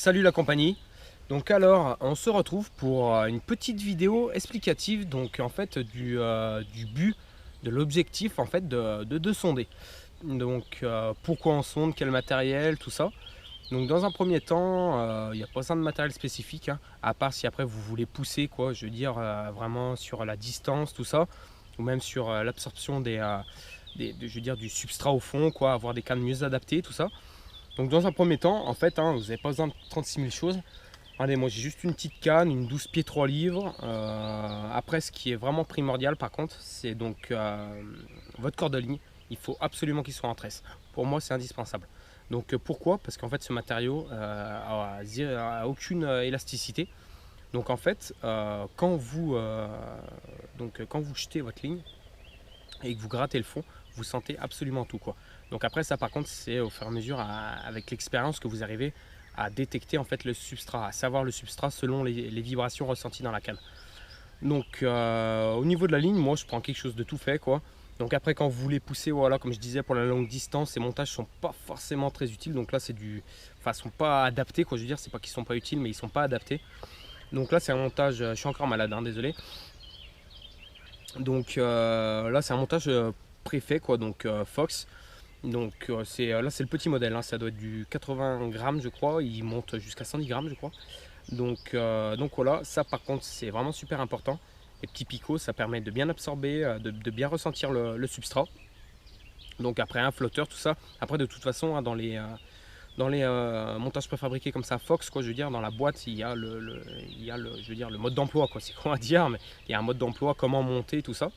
Salut la compagnie. Donc alors on se retrouve pour une petite vidéo explicative donc en fait du but, de l'objectif en fait de sonder. Donc pourquoi on sonde, quel matériel, tout ça. Donc dans un premier temps, il n'y a pas besoin de matériel spécifique, hein, à part si après vous voulez pousser quoi, je veux dire vraiment sur la distance, tout ça, ou même sur l'absorption je veux dire, du substrat au fond, quoi, avoir des cannes mieux adaptées, tout ça. Donc dans un premier temps, en fait, hein, vous n'avez pas besoin de 36 000 choses. Allez, moi j'ai juste une petite canne, une 12 pieds 3 livres. Après, ce qui est vraiment primordial par contre, c'est donc votre corde de ligne. Il faut absolument qu'il soit en tresse. Pour moi, c'est indispensable. Donc pourquoi? Parce qu'en fait, ce matériau a aucune élasticité. Donc en fait, quand vous jetez votre ligne et que vous grattez le fond, vous sentez absolument tout, quoi. Donc après ça par contre c'est au fur et à mesure avec l'expérience que vous arrivez à détecter en fait le substrat, à savoir le substrat selon les vibrations ressenties dans la canne. Donc au niveau de la ligne, moi je prends quelque chose de tout fait, quoi. Donc après quand vous voulez pousser, voilà, comme je disais pour la longue distance, ces montages sont pas forcément très utiles. Donc là c'est enfin sont pas adaptés, quoi. Je veux dire, c'est pas qu'ils sont pas utiles, mais ils sont pas adaptés. Donc là c'est un montage, je suis encore malade, hein, désolé. Donc là c'est un montage préfet, quoi, donc Fox. Donc là c'est le petit modèle, hein, ça doit être du 80 grammes je crois, il monte jusqu'à 110 grammes je crois. Donc voilà, ça par contre c'est vraiment super important. Les petits picots, ça permet de bien absorber, de bien ressentir le substrat. Donc après un flotteur, tout ça. Après de toute façon, hein, dans les montages préfabriqués comme ça, Fox, quoi, je veux dire, dans la boîte, il y a je veux dire, le mode d'emploi, quoi. C'est quoi à dire, mais il y a un mode d'emploi, comment monter, tout ça.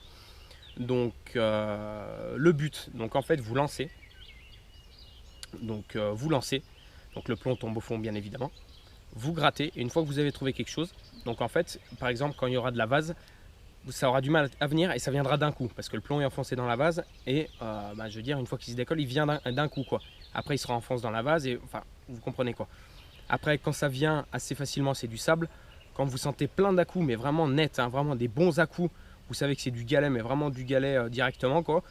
Donc le but, donc en fait vous lancez. Donc vous lancez, donc le plomb tombe au fond bien évidemment. Vous grattez, et une fois que vous avez trouvé quelque chose, donc en fait, par exemple, quand il y aura de la vase, ça aura du mal à venir et ça viendra d'un coup, parce que le plomb est enfoncé dans la vase, et je veux dire, une fois qu'il se décolle, il vient d'un coup, quoi. Après, il se renfonce dans la vase, et enfin, vous comprenez quoi. Après, quand ça vient assez facilement, c'est du sable. Quand vous sentez plein d'à-coups, mais vraiment net, hein, vraiment des bons à-coups, vous savez que c'est du galet, mais vraiment du galet directement, quoi.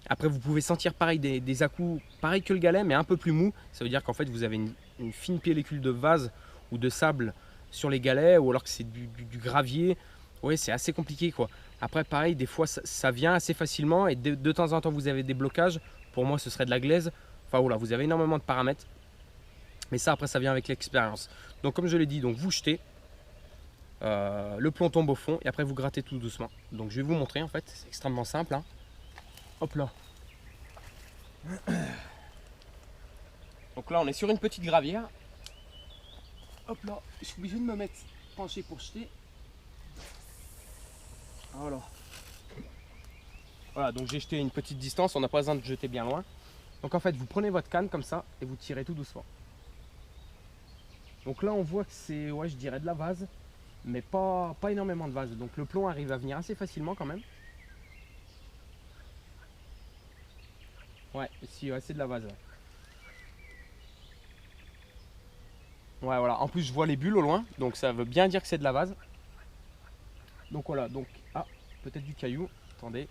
Après, vous pouvez sentir pareil des à-coups, pareil que le galet, mais un peu plus mou. Ça veut dire qu'en fait, vous avez une fine pellicule de vase ou de sable sur les galets, ou alors que c'est du gravier. Oui, c'est assez compliqué, quoi. Après, pareil, des fois, ça vient assez facilement, et de temps en temps, vous avez des blocages. Pour moi, ce serait de la glaise. Enfin, voilà, vous avez énormément de paramètres. Mais ça, après, ça vient avec l'expérience. Donc, comme je l'ai dit, donc vous jetez. Le plomb tombe au fond, et après, vous grattez tout doucement. Donc, je vais vous montrer, en fait. C'est extrêmement simple, hein. Hop là. Donc là on est sur une petite gravière. Hop là, je suis obligé de me mettre penché pour jeter. Voilà. Voilà, donc j'ai jeté une petite distance, on n'a pas besoin de jeter bien loin. Donc en fait vous prenez votre canne comme ça et vous tirez tout doucement. Donc là on voit que c'est, ouais, je dirais de la vase, mais pas énormément de vase. Donc le plomb arrive à venir assez facilement quand même. Ouais, si, ouais, c'est de la vase. Ouais. Ouais, voilà. En plus, je vois les bulles au loin, donc ça veut bien dire que c'est de la vase. Donc voilà. Donc, ah, peut-être du caillou. Attendez.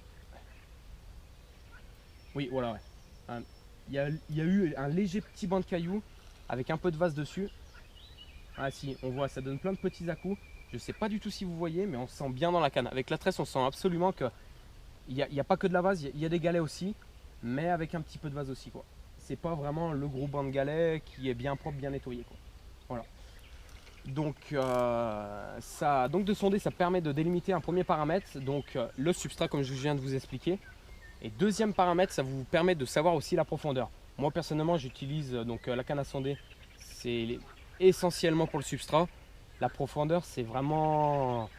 Oui, voilà, ouais. Il y a eu un léger petit banc de cailloux avec un peu de vase dessus. Ah si, on voit, ça donne plein de petits à-coups. Je sais pas du tout si vous voyez, mais on se sent bien dans la canne. Avec la tresse, on sent absolument que il y a pas que de la vase, il y a des galets aussi, mais avec un petit peu de vase aussi, quoi. C'est pas vraiment le gros banc de galets qui est bien propre, bien nettoyé, quoi. Voilà. Donc, donc de sonder, ça permet de délimiter un premier paramètre, donc le substrat comme je viens de vous expliquer. Et deuxième paramètre, ça vous permet de savoir aussi la profondeur. Moi personnellement, j'utilise donc la canne à sonder, c'est essentiellement pour le substrat. La profondeur, c'est vraiment,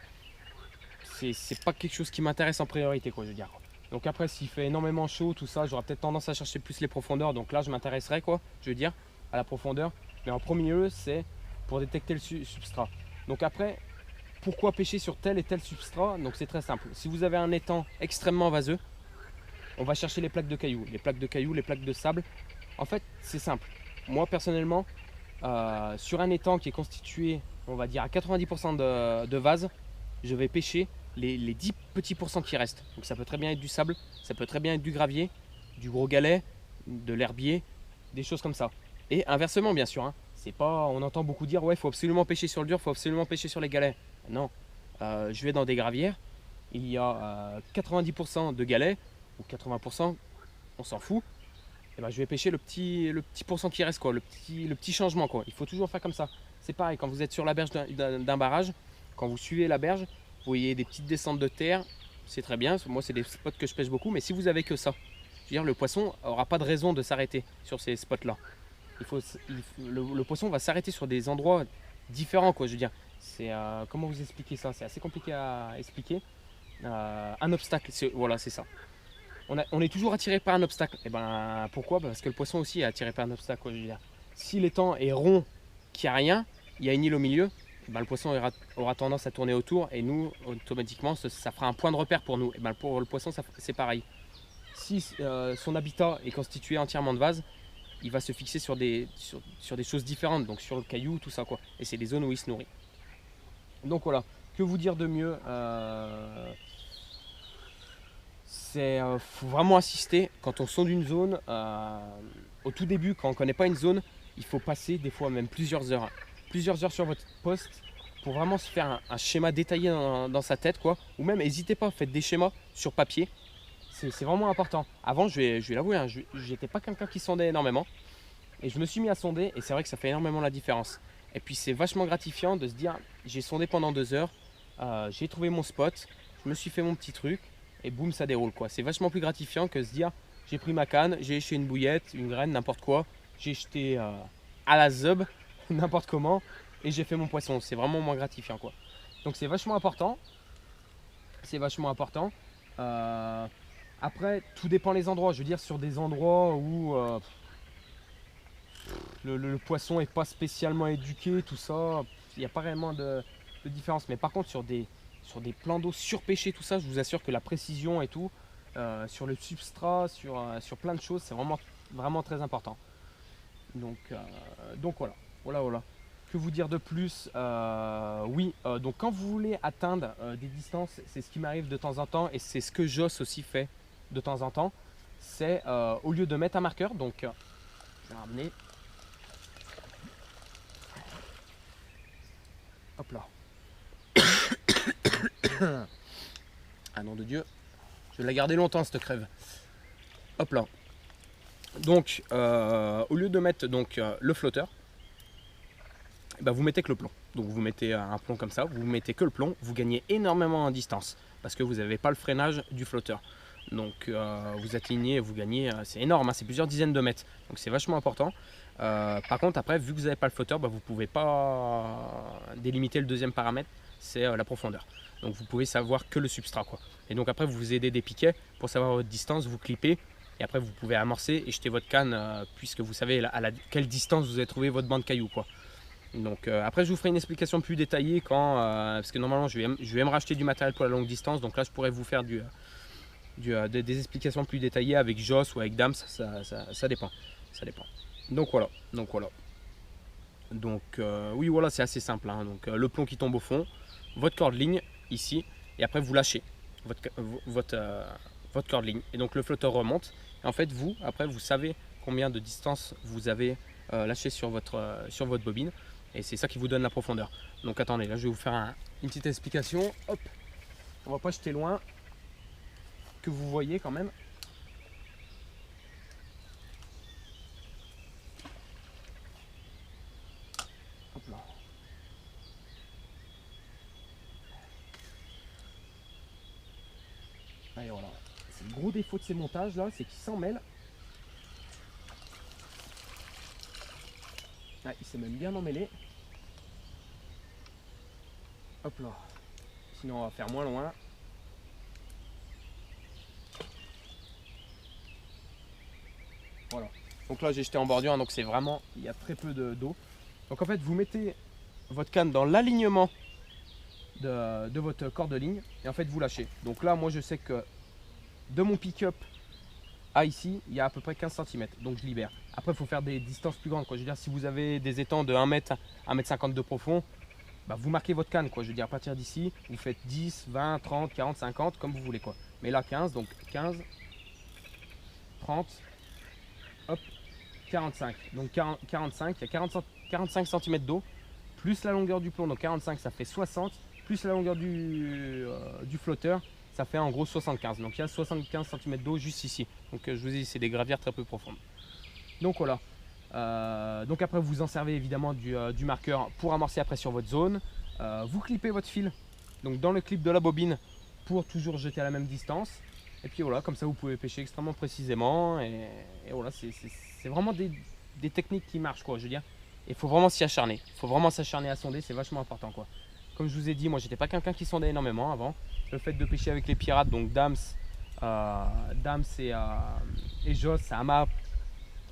c'est pas quelque chose qui m'intéresse en priorité, quoi, je veux dire. Donc après, s'il fait énormément chaud, tout ça, j'aurais peut-être tendance à chercher plus les profondeurs. Donc là, je m'intéresserai, quoi, je veux dire, à la profondeur. Mais en premier lieu, c'est pour détecter le substrat. Donc après, pourquoi pêcher sur tel et tel substrat? Donc c'est très simple. Si vous avez un étang extrêmement vaseux, on va chercher les plaques de cailloux. Les plaques de cailloux, les plaques de sable. En fait, c'est simple. Moi, personnellement, sur un étang qui est constitué, on va dire, à 90% de vase, je vais pêcher les 10 petits pourcents qui restent. Donc ça peut très bien être du sable, ça peut très bien être du gravier, du gros galet, de l'herbier, des choses comme ça. Et inversement, bien sûr, hein. C'est pas, on entend beaucoup dire ouais, il faut absolument pêcher sur le dur, il faut absolument pêcher sur les galets. Non, je vais dans des gravières, il y a 90% de galets ou 80%, on s'en fout. Et ben, je vais pêcher le petit pourcent qui reste, quoi, le petit changement, quoi. Il faut toujours faire comme ça. C'est pareil quand vous êtes sur la berge d'un barrage, quand vous suivez la berge, vous voyez des petites descentes de terre, c'est très bien. Moi, c'est des spots que je pêche beaucoup, mais si vous avez que ça, je veux dire, le poisson n'aura pas de raison de s'arrêter sur ces spots-là. Le poisson va s'arrêter sur des endroits différents, quoi. Je veux dire, c'est comment vous expliquer ça? C'est assez compliqué à expliquer. Un obstacle, voilà, c'est ça. On est toujours attiré par un obstacle. Et ben pourquoi? Parce que le poisson aussi est attiré par un obstacle, quoi. Je veux dire, si l'étang est rond, qu'il n'y a rien, il y a une île au milieu, et ben, le poisson aura tendance à tourner autour et nous, automatiquement, ça fera un point de repère pour nous. Et ben, pour le poisson, c'est pareil. Si son habitat est constitué entièrement de vases, il va se fixer sur des choses différentes, donc sur le caillou, tout ça, quoi. Et c'est des zones où il se nourrit. Donc voilà, que vous dire de mieux? Faut vraiment insister quand on sonde une zone. Au tout début, quand on ne connaît pas une zone, il faut passer des fois même plusieurs heures sur votre poste pour vraiment se faire un schéma détaillé dans sa tête, quoi. Ou même, n'hésitez pas, faites des schémas sur papier. C'est vraiment important. Avant, je vais l'avouer, hein, je n'étais pas quelqu'un qui sondait énormément. Et je me suis mis à sonder et c'est vrai que ça fait énormément la différence. Et puis c'est vachement gratifiant de se dire, j'ai sondé pendant 2 heures, j'ai trouvé mon spot, je me suis fait mon petit truc et boum, ça déroule, quoi. C'est vachement plus gratifiant que se dire, j'ai pris ma canne, j'ai éché une bouillette, une graine, n'importe quoi, j'ai jeté à la zeub, n'importe comment, et j'ai fait mon poisson. C'est vraiment moins gratifiant, quoi. Donc c'est vachement important. C'est vachement important. Après, tout dépend des endroits. Je veux dire, sur des endroits où le poisson n'est pas spécialement éduqué, tout ça, il n'y a pas réellement de différence. Mais par contre, sur des plans d'eau surpêchés, tout ça, je vous assure que la précision et tout, sur le substrat, sur plein de choses, c'est vraiment, vraiment très important. Donc voilà. Voilà. Que vous dire de plus? Oui, donc quand vous voulez atteindre des distances, c'est ce qui m'arrive de temps en temps et c'est ce que Joss aussi fait de temps en temps. C'est au lieu de mettre un marqueur, donc je vais ramener. Hop là. Ah nom de Dieu, je vais la garder longtemps cette crève. Hop là. Donc au lieu de mettre le flotteur, bah, vous mettez que le plomb. Donc vous mettez un plomb comme ça, vous mettez que le plomb, vous gagnez énormément en distance parce que vous n'avez pas le freinage du flotteur. Donc vous atteignez, vous gagnez, c'est énorme, hein, c'est plusieurs dizaines de mètres. Donc c'est vachement important. Par contre après, vu que vous n'avez pas le flotteur, bah, vous ne pouvez pas délimiter le deuxième paramètre, c'est la profondeur. Donc vous pouvez savoir que le substrat, quoi. Et donc après vous vous aidez des piquets pour savoir votre distance, vous clippez. Et après vous pouvez amorcer et jeter votre canne puisque vous savez à quelle distance vous avez trouvé votre banc de cailloux, quoi. Donc après je vous ferai une explication plus détaillée quand parce que normalement je vais me racheter du matériel pour la longue distance, donc là je pourrais vous faire des explications plus détaillées avec Joss ou avec Dams, ça dépend. Donc voilà. Donc oui, voilà, c'est assez simple, hein. Donc le plomb qui tombe au fond, votre corde-ligne ici, et après vous lâchez votre corde-ligne. Et donc le flotteur remonte. Et en fait après vous savez combien de distance vous avez lâché sur votre bobine. Et c'est ça qui vous donne la profondeur. Donc attendez, là je vais vous faire une petite explication. Hop, on va pas jeter loin, que vous voyez quand même. Hop là. Allez, voilà. C'est le gros défaut de ces montages là, c'est qu'ils s'en mêlent. Ah, il s'est même bien emmêlé. Hop là. Sinon on va faire moins loin. Voilà. Donc là j'ai jeté en bordure, donc c'est vraiment, il y a très peu d'eau. Donc en fait vous mettez votre canne dans l'alignement de votre corde-ligne et en fait vous lâchez. Donc là moi je sais que de mon pick-up à ici il y a à peu près 15 cm, donc je libère. Après il faut faire des distances plus grandes, quoi. Je veux dire, si vous avez des étangs de 1 m à 1 m 50 de profond, bah, vous marquez votre canne, quoi. Je veux dire, à partir d'ici vous faites 10, 20, 30, 40, 50 comme vous voulez, quoi. Mais là 15, donc 15, 30, hop, 45. Donc 45, il y a 45 cm d'eau, plus la longueur du plomb, donc 45 ça fait 60, plus la longueur du flotteur, ça fait en gros 75. Donc il y a 75 cm d'eau juste ici. Donc je vous ai dit, c'est des gravières très peu profondes. Donc voilà. Donc après vous en servez évidemment du marqueur pour amorcer après sur votre zone. Vous clippez votre fil donc dans le clip de la bobine pour toujours jeter à la même distance. Et puis voilà, comme ça vous pouvez pêcher extrêmement précisément. Et voilà, c'est vraiment des techniques qui marchent, quoi. Je veux dire, il faut vraiment s'y acharner. Il faut vraiment s'acharner à sonder, c'est vachement important, quoi. Comme je vous ai dit, moi j'étais pas quelqu'un qui sondait énormément avant. Le fait de pêcher avec les pirates, donc Dams et Joss, ça m'a,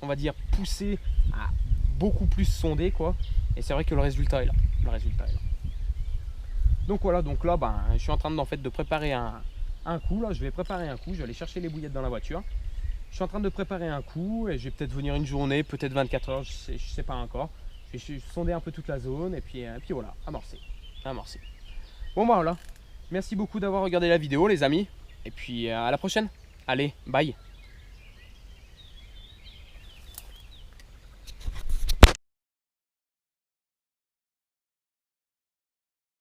on va dire, poussé à beaucoup plus sonder, quoi. Et c'est vrai que le résultat est là. Le résultat est là. Donc voilà, donc là, je suis en train de préparer un coup. Là, je vais préparer un coup. Je vais aller chercher les bouillettes dans la voiture. Je suis en train de préparer un coup et je vais peut-être venir une journée, peut-être 24 heures, je sais pas encore. Je vais sonder un peu toute la zone et puis voilà, amorcer. Bon voilà, merci beaucoup d'avoir regardé la vidéo les amis. Et puis à la prochaine. Allez, bye.